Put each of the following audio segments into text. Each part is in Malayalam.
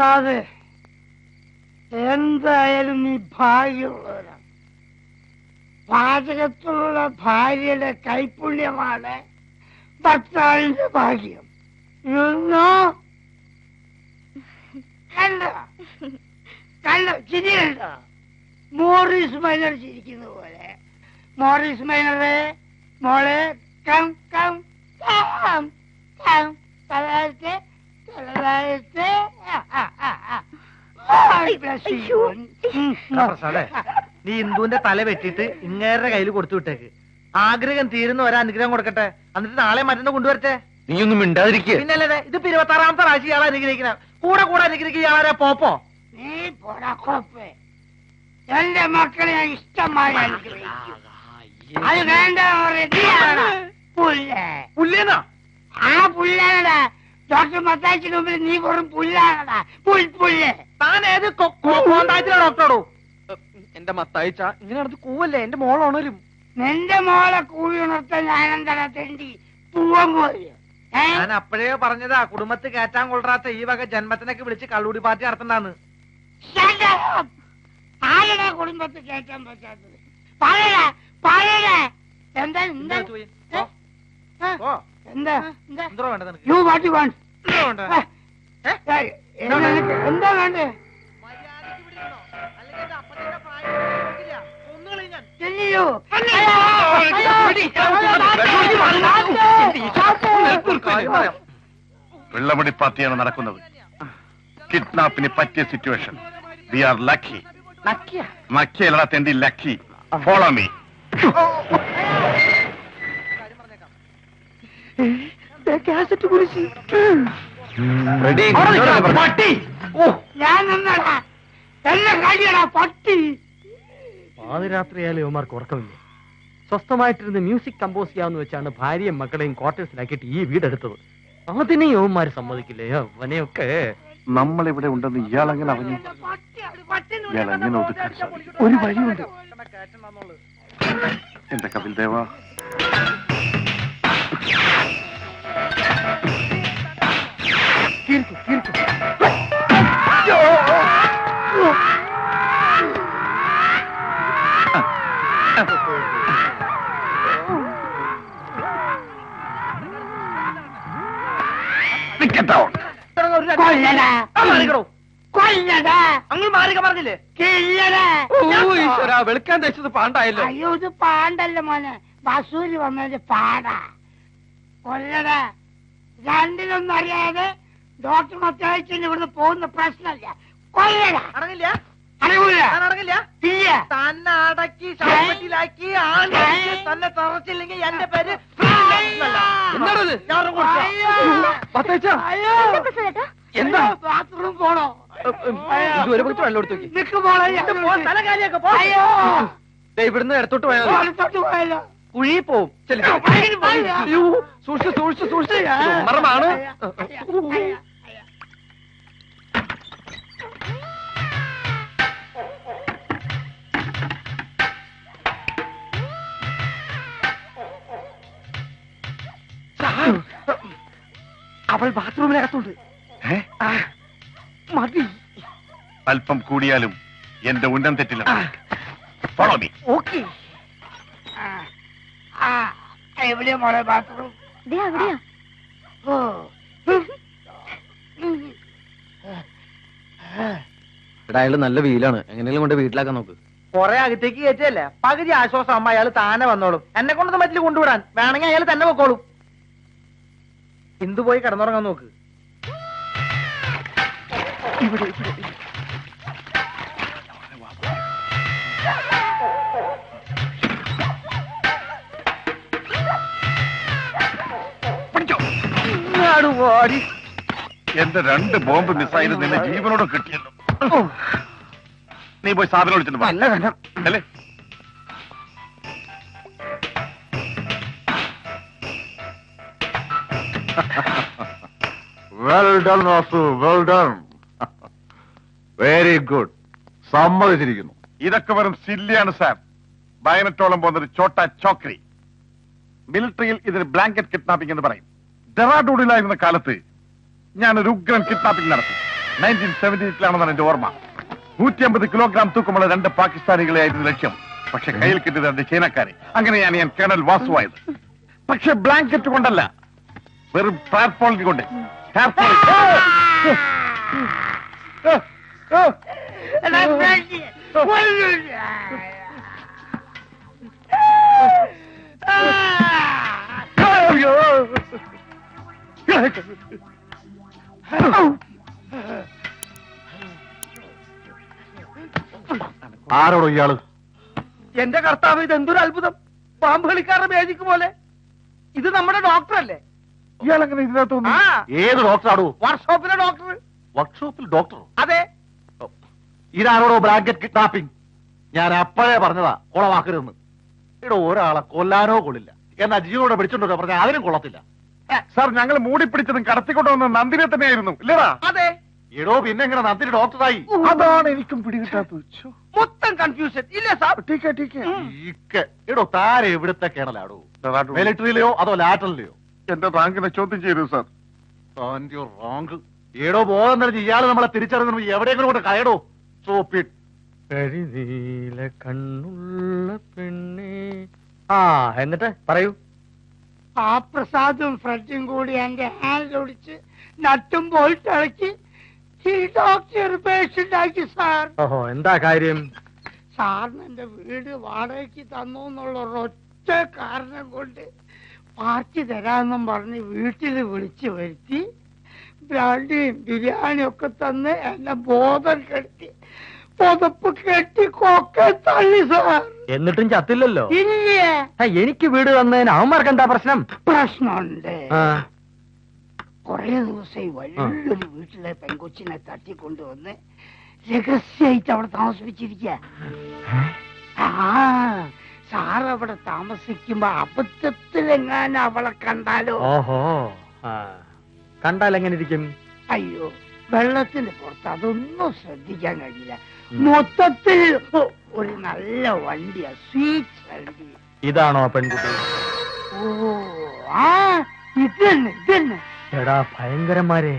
പ്രസാദ്, എന്തായാലും നീ ഭാഗ്യമുള്ളവരാണ്. പാചകത്തിലുള്ള ഭാര്യയുടെ കൈപുണ്യമാണ് ഭർത്താവിന്റെ ഭാഗ്യം. കണ്ടോ കണ്ടോ ചിരി കണ്ടോ? മോറിസ് മൈനർ ചിരിക്കുന്ന പോലെ. മോറിസ് മൈനറെ മോളെ കം കം കം കം തലത്തെ തലത്തെ. പ്രസാദേ, നീ ഇന്ദുവിന്റെ തല വെട്ടിട്ട് ഇങ്ങേരുടെ കയ്യിൽ കൊടുത്തു വിട്ടേക്ക്. ആഗ്രഹം തീരുന്ന ഒരനുഗ്രഹം കൊടുക്കട്ടെ, എന്നിട്ട് നാളെ മറ്റന്ന് കൊണ്ടുവരട്ടെ. നീയൊന്നും മിണ്ടാതിരിക്കുക. പിന്നല്ലേ ഇത് 26ാമത്തെ പ്രാവശ്യം ഇയാളെ അനുഗ്രഹിക്കണം. കൂടെ കൂടെ അനുഗ്രഹിക്കുക ഇയാളെ പോപ്പോ. നീ പോടാ കോപ്പേ. എന്റെ മക്കളെ ഞാൻ ഇഷ്ടമായി അനുഗ്രഹിക്കും. അത് വേണ്ട പുല്ലേ. പുല്ലേന്നാ? ആ പുല്ലാണടാ. ഡോക്ടർ മത്തായിച്ചിന് മുമ്പിൽ നീ വെറും പുല്ലാണടാ. പുല്ല്. താൻ ഏത് കോണ്ടാക്റ്റിലെ ഡോക്ടറോടോ? എന്റെ മത്തായിച്ച ഇങ്ങനെ അടുത്ത് കൂവല്ലേ, എന്റെ മോളുണരും. നിന്റെ മോളെ കൂടി ഉണർത്താൻ ഞാനെന്താ തെണ്ടി പൂവൻ കോഴി? ഞാൻ അപ്പോഴേ പറഞ്ഞതാ, കുടുംബത്ത് കയറ്റാൻ കൊള്ളാത്ത ഈ വക ജന്മത്തിനൊക്കെ വിളിച്ച് കള്ളൂടി പാർട്ടി നടത്തണ്ടാന്ന്. ആരുടെ കുടുംബത്തിൽ കയറ്റാൻ പറ്റാത്തത്? പറയടാ പറയടാ. എന്താ എന്താ എന്താ എന്തോ വേണ്ട നിനക്ക്? You what you want? എന്താ വേണ്ടേ? വെള്ളമടി പാർട്ടിയാണ് നടക്കുന്നത്. കിഡ്നാപ്പിന് പറ്റിയ സിറ്റുവേഷൻ. We are lucky. ലക്കിയല്ലടാ തെണ്ടി, ലക്കി. Follow me. ഞാൻ നിന്നടാ. എന്നെ കഴിയടാ പട്ടി. പാതിരാത്രിയായാലും ഇവന്മാർക്ക് ഉറക്കമില്ല. സ്വസ്ഥമായിട്ടിരുന്ന് മ്യൂസിക് കമ്പോസ് ചെയ്യാന്ന് വെച്ചാണ് ഭാര്യയും മക്കളെയും ക്വാർട്ടേഴ്സിലാക്കിയിട്ട് ഈ വീടെടുത്തത്. അതിനെ യവന്മാര് സമ്മതിക്കില്ലേ? അവനെയൊക്കെ നമ്മളിവിടെ ഉണ്ടെന്ന് ഇയാളെങ്ങനെ അവന് ഇയാളെങ്ങനെ ഒതുക്കാൻ സാധിക്കും? ഒരു വഴിയുണ്ട്. എന്റെ കപിൽ ദേവ, വെളുക്കാൻ തേച്ചത് പാണ്ടായല്ലോ. അയ്യോ, ഇത് പാണ്ടല്ല മോനെ, ബസൂരി വന്നത് പാടാ. കൊല്ലടാ. രണ്ടിലൊന്നും അറിയാതെ ഡോക്ടർ മത്തായിച്ചിന് ഇവിടുന്ന് പോകുന്ന പ്രശ്നമില്ല. കൊല്ലടാ. അടങ്ങില്ല, അറിയൂല. അടങ്ങില്ല. ഇല്ല. തന്നെ അടക്കി ശവപ്പെട്ടിലാക്കി തന്നെ തറച്ചില്ലെങ്കിൽ എന്റെ പേര് എന്താണത്? എന്താ ബാത്റൂം പോണോ? ഇതുവരെ പോയിട്ട് വെള്ളം എടുത്തു നോക്കി. നിക്ക് പോണോ? തല കാലിയൊക്കെ അയ്യോ, ഇവിടുന്ന് ഇടത്തോട്ട് പോയാൽ വലത്തോട്ട് പോയല്ലോ. കുഴി പോവും. സൂക്ഷിച്ച് സൂക്ഷിച്ച് സൂക്ഷിച്ച് മറമാണ്. അവൾ ബാത്റൂമിനകത്തുണ്ട്. മതി. അല്പം കൂടിയാലും എന്റെ ഉന്നം തെറ്റില്ല. Follow me. ഓക്കെ. എവിടെയാ മോളെ ബാത്റൂം? അവിടെയാ. ഓ, അയാള് നല്ല വീലാണ്. എങ്ങനെയും കൊണ്ട് വീട്ടിലാക്കാൻ നോക്ക്. കൊറേ അകത്തേക്ക് കയറ്റല്ലേ, പകുതി ആശ്വാസം ആകുമ്പോ അയാൾ താനെ വന്നോളും. എന്നെ കൊണ്ടൊന്നും പറ്റില്ല കൊണ്ടുവിടാൻ. വേണമെങ്കിൽ അയാൾ തന്നെ പൊക്കോളും. ഇന്ദു പോയി കിടന്നുറങ്ങാൻ നോക്ക്. എന്റെ 2 ബോംബ് മിസൈൽ നിന്നെ ജീവനോടെ കിട്ടിയല്ലോ. നീ പോയി സാധനം വിളിച്ചിട്ട് നല്ല കനം അല്ലേ? Well done Vasu, well done. Very good. സമ്മതിച്ചിരിക്കുന്നു. ഇതൊക്കെ വെറും സില്ലിയാണ് സാർ. ബയനറ്റോളം പോകുന്നൊരു ചോട്ട ചോക്രി. മിലിറ്ററിയിൽ ഇതിന് ബ്ലാങ്കറ്റ് കിഡ്നാപ്പിംഗ് എന്ന് പറയും. ഡെറാഡൂണിലായിരുന്ന കാലത്ത് ഞാനൊരു ഉഗ്രൻ കിഡ്നാപ്പിംഗ് നടത്തി. 1978 എന്റെ ഓർമ്മ. 150 കിലോഗ്രാം തൂക്കമുള്ള 2 പാകിസ്ഥാനികളെ ആയിരുന്നു ലക്ഷ്യം. പക്ഷെ കയ്യിൽ കിട്ടിയത് 2 ചൈനക്കാരെ. അങ്ങനെയാണ് ഞാൻ കേണൽ വാസുവായത്. പക്ഷെ ബ്ലാങ്കറ്റ് കൊണ്ടല്ല, വെറും ടാർപോളിൻ കൊണ്ട്. ആരോടോ ഇയാള്? എന്റെ കർത്താവ്, ഇത് എന്തൊരു അത്ഭുതം! പാമ്പ് കളിക്കാരുടെ മേജിക്ക് പോലെ. ഇത് നമ്മുടെ ഡോക്ടറല്ലേ? ഇയാളെങ്ങനെ ഇതിനകത്ത് വന്നു? ഏത് ഡോക്ടറാടോ? വർക്ക്ഷോപ്പിലെ ഡോക്ടർ. വർക്ക്ഷോപ്പിൽ ഡോക്ടറോ? അതെ. ഇതാരോടോ ബ്ലാങ്കറ്റ് കിഡ്നാപ്പിംഗ്? ഞാൻ അപ്പോഴേ പറഞ്ഞതാ കുളമാക്കരുതെന്ന്. ഇവിടെ ഒരാളെ കൊല്ലാനോ കൊള്ളില്ല, എന്നാ ജീവനോടെ പിടിച്ചോണ്ടോ പറഞ്ഞാൽ അതിനും കൊള്ളത്തില്ല. സാർ, ഞങ്ങൾ മൂടിപ്പിടിച്ചതും കടത്തിക്കൊണ്ടുവന്ന നന്ദിനെ തന്നെയായിരുന്നു, ഇല്ലടാ? അതെ. എടോ, പിന്നെ എങ്ങനെ നന്ദിനി ഡോക്ടറായി? അതാണ് എനിക്കും പിടികിട്ടാത്തത്. മൊത്തം കൺഫ്യൂഷൻ ഇല്ല സാർ? എടോ, താര എവിടുത്തെ കേണലാടോ? മിലിറ്ററിയിലെയോ അതോ ലാറ്ററിലെയോ? എന്റെ റാങ്കിനെ ചോദ്യം ചെയ്തു സാർ. റാങ്ക് ഏടോ ബോധം തെളിഞ്ഞ് ഇയാള് നമ്മളെ തിരിച്ചറിഞ്ഞു എവിടെയെങ്കിലും കൊണ്ട് കയടോ. സോപ്പിട്ട് കരിനീല കണ്ണുള്ള പെണ്ണേ. എന്നിട്ട് പറയൂ. ആ പ്രസാദും ഫ്രഡും കൂടി എന്റെ ഹാൻഡ് ഒടിച്ച് നട്ടും ബോൾട്ട് ഇളക്കി ഈ ഡോക്ടർ പേഷ്യന്റ് ആക്കി സാർ. ഓഹോ, എന്താ കാര്യം? സാറിന് എന്റെ വീട് വാടകയ്ക്ക് തന്നു എന്നുള്ള ഒരൊറ്റ കാരണം കൊണ്ട് പാർട്ടി തരാമെന്നും പറഞ്ഞ് വീട്ടിൽ വിളിച്ചു വരുത്തി ബ്രാൻഡിയും ബിരിയാണിയും ഒക്കെ തന്ന് എന്നെ ബോധം കെട്ടി പുതപ്പ് കെട്ടി കൊക്കെ തള്ളി സാർ. എന്നിട്ടും ചത്തില്ലല്ലോ? ഇല്ലേ. എനിക്ക് വീട് തന്നതിന് അവന്മാർക്ക് എന്താ പ്രശ്നം? പ്രശ്നമുണ്ട്. കൊറേ ദിവസമായി വലിയൊരു വീട്ടിലെ പെൺകൊച്ചിനെ തട്ടിക്കൊണ്ടുവന്ന് രഹസ്യമായിട്ട് അവിടെ താമസിപ്പിച്ചിരിക്ക. സാർ അവിടെ താമസിക്കുമ്പോ അബദ്ധത്തിലെങ്ങാനും അവളെ കണ്ടാലോ? ഓഹോ, കണ്ടാൽ എങ്ങനെ ഇരിക്കും? അയ്യോ, വെള്ളത്തിന്റെ പുറത്ത് അതൊന്നും ശ്രദ്ധിക്കാൻ കഴിയില്ല. മൊത്തത്തിൽ ഒരു നല്ല വണ്ടിയാ, സ്വീറ്റ് വണ്ടി. ഇതാണോ പെൺകുട്ടി? ഓ, ഇതന്നെ. എടാ ഭയങ്കരന്മാരെ,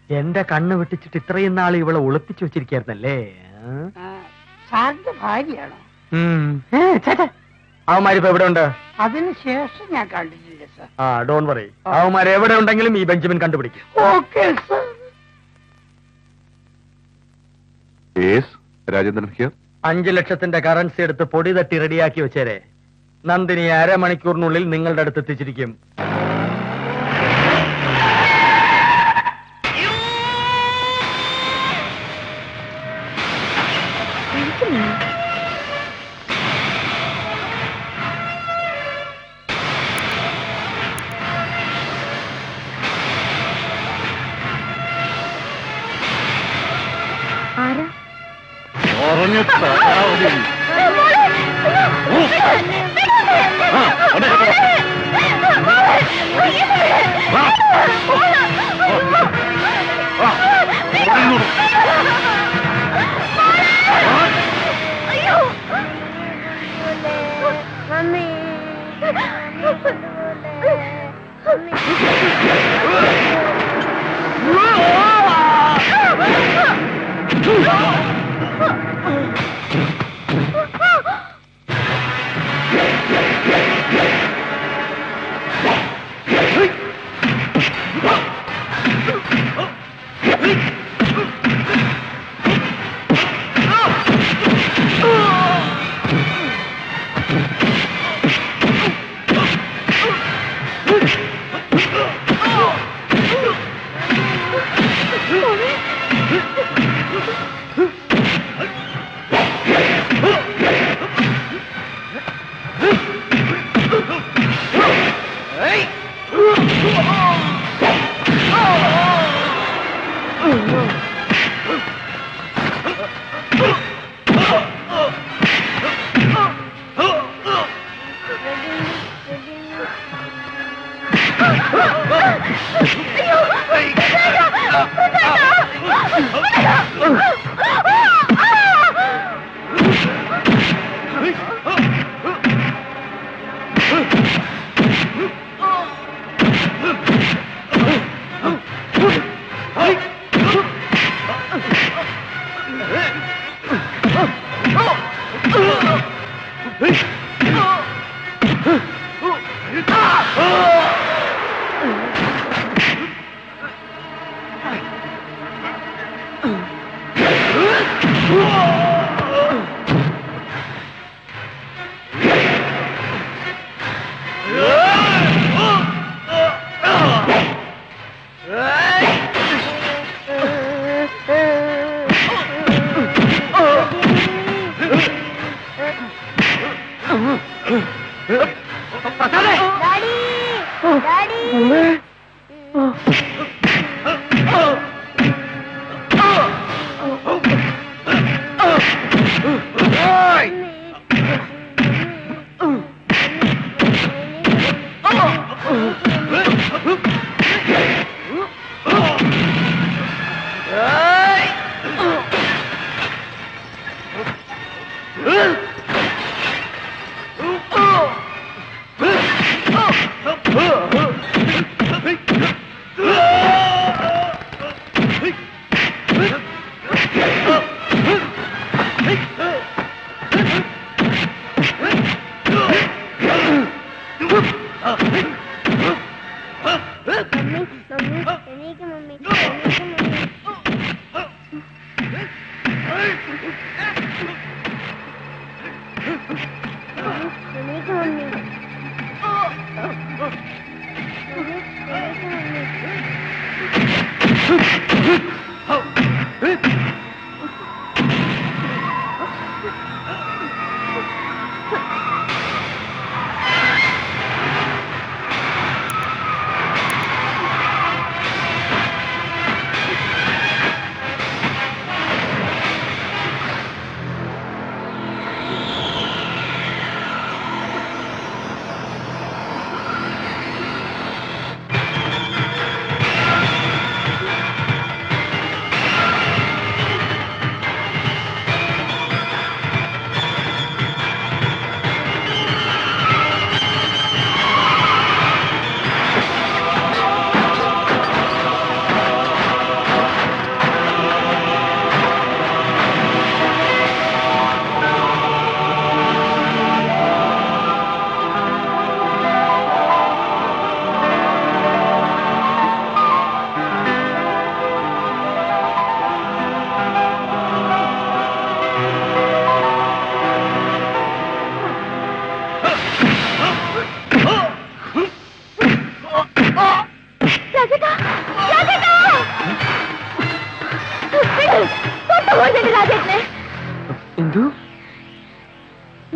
എന്റെ കണ്ണ് വെട്ടിച്ചിട്ട് ഇത്രയും നാൾ ഇവളെ ഒളിപ്പിച്ചു വെച്ചിരിക്കായിരുന്നല്ലേ? സാറിന്റെ ഭാര്യയാണോ? അവന്മാരിപ്പോ എവിടെ ഉണ്ട്? അതിനുശേഷം ഞാൻ കണ്ടിട്ടില്ല സാർ. ഡോണ്ട് വറി, അവന്മാർ എവിടെ ഉണ്ടെങ്കിലും ഈ ബെഞ്ചമിൻ കണ്ടുപിടിക്കും. Okay sir. രാജേന്ദ്രൻ ഹിയർ. 5 ലക്ഷത്തിന്റെ കറൻസി എടുത്ത് പൊടി തട്ടി റെഡിയാക്കി വെച്ചേരെ. നന്ദിനി 1/2 മണിക്കൂറിനുള്ളിൽ നിങ്ങളുടെ അടുത്ത് എത്തിച്ചിരിക്കും.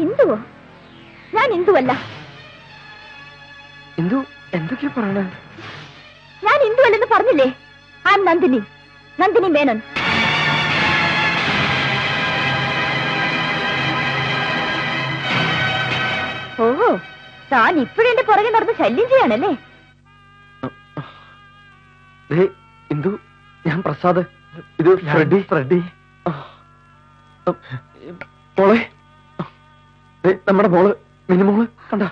ഇന്ദുവോ? ഞാൻ ഇന്ദുവല്ല. ഇന്ദു എന്തൊക്കെയാ പറയണേ? ഞാൻ ഇന്ദുവല്ലെന്ന് പറഞ്ഞില്ലേ? I am Nandini, Nandini Menon. ഓഹോ, താൻ ഇപ്പോഴെന്റെ പുറകെ നടന്ന് ശല്യം ചെയ്യാണല്ലേ? ഇന്ദു, ഞാൻ പ്രസാദ്, ഇത് ഫ്രെഡി. ഫ്രെഡി മോളെ, നമ്മുടെ മോള് മിനിമോള് കണ്ട?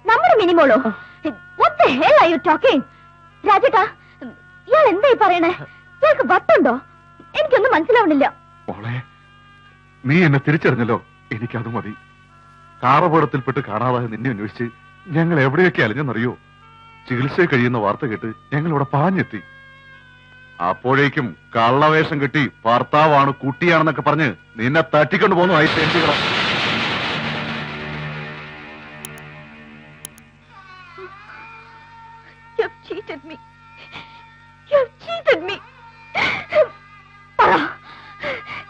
നമ്മുടെ മിനിമോളോ? What the hell are you talking? രാജേട്ടാ, ഇയാൾ എന്തായി പറയണേ? ഇയാൾക്ക് വട്ടുണ്ടോ? എനിക്കൊന്നും മനസ്സിലാവണില്ല. മോളെ, നീ എന്നെ തിരിച്ചറിഞ്ഞല്ലോ, എനിക്കത് മതി. കാറപകടത്തിൽപ്പെട്ട് കാണാതായ നിന്നെ അന്വേഷിച്ച് ഞങ്ങൾ എവിടെയൊക്കെ അലഞ്ഞെന്നറിയോ? ചികിത്സ കഴിയുന്ന വാർത്ത കേട്ട് ഞങ്ങളിവിടെ പാഞ്ഞെത്തി. അപ്പോഴേക്കും കള്ളവേഷം കെട്ടി ഭർത്താവാണ് കുട്ടിയാണെന്നൊക്കെ പറഞ്ഞ് നിന്നെ തട്ടിക്കൊണ്ട് പോന്നു. ആയി തെണ്ടികള.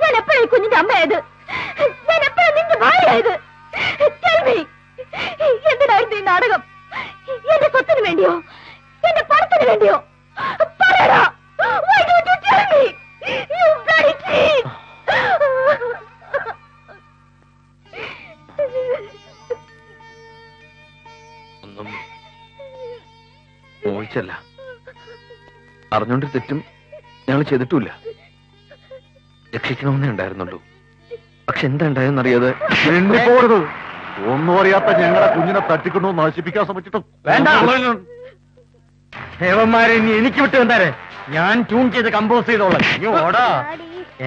ഞാൻ എപ്പോഴായി കുഞ്ഞിന്റെ അമ്മയായത്? ഞാൻ എപ്പോഴാണ് നിന്റെ ഭാര്യയായത്? എന്തിനായിരുന്നു ഈ നാടകം? എന്റെ സ്വത്തിന് വേണ്ടിയോ? എന്റെ പണത്തിന് വേണ്ടിയോ? പറയടാ. Why don't you tell me? You bloody thief! ഒന്നും മോഹിച്ചല്ല, അറിഞ്ഞോണ്ട് തെറ്റും ഞങ്ങൾ ചെയ്തിട്ടില്ല. രക്ഷിക്കണമെന്നേ ഉണ്ടായിരുന്നുള്ളൂ. പക്ഷെ എന്താ ഉണ്ടായെന്നറിയാതെ ഒന്നും അറിയാത്ത ഞങ്ങളെ കുഞ്ഞിനെ തട്ടിക്കൊണ്ടു നശിപ്പിക്കാൻ ശ്രമിച്ചിട്ടും വേണ്ട. ദേവന്മാരെ ഇനി എനിക്ക് വിട്ടു വന്നാരെ ഞാൻ ട്യൂൺ ചെയ്ത് കമ്പോസ് ചെയ്തോളാം. നീ ഓടാ.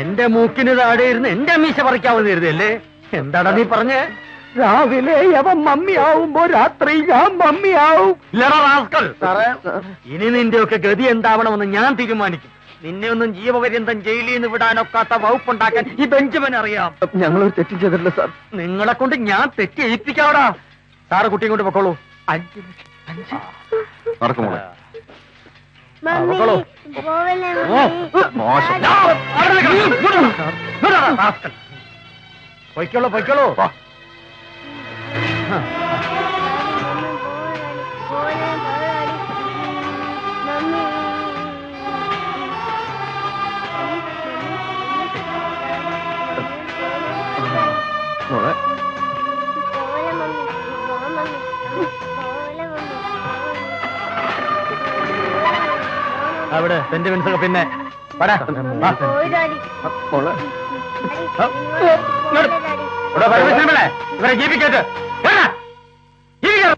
എന്റെ മൂക്കിന് താഴെ ഇരുന്ന് എന്റെ മീശ പറിക്കാവുന്ന കരുതല്ലേ? എന്താടാ നീ പറഞ്ഞേ? രാവിലെ അവൻ മമ്മിയാവുമ്പോ രാത്രി ഞാൻ മമ്മിയാവും. സാറേ ഇനി നിന്റെ ഒക്കെ ഗതി എന്താവണമെന്ന് ഞാൻ തീരുമാനിക്കും. നിന്നെ ഒന്നും ജീവപര്യന്തം ജയിലിൽ നിന്ന് വിടാനൊക്കാത്ത വകുപ്പുണ്ടാക്കാൻ ഈ ബെഞ്ചമിൻ അറിയാം. ഞങ്ങളൊരു തെറ്റും ചെയ്തിട്ടില്ല സാർ. നിങ്ങളെ കൊണ്ട് ഞാൻ തെറ്റി ഏൽപ്പിക്കാവടാ. സാറ് കുട്ടിയും കൊണ്ട് പൊക്കോളൂ. 5 ലക്ഷം. 5 നടക്കുമോളെ മമ്മി പൊക്കോളൂ. പോവല്ലേ മോശം. പൊയ്ക്കോളൂ പൊയ്ക്കോളൂ. വാ. മോളെ അവിടെ സെന്റിമെന്റ്സ് ഒക്കെ പിന്നെ വരാ. മോളെ ഇവിടെ ഇവരെ ജീവിക്കട്ടെ.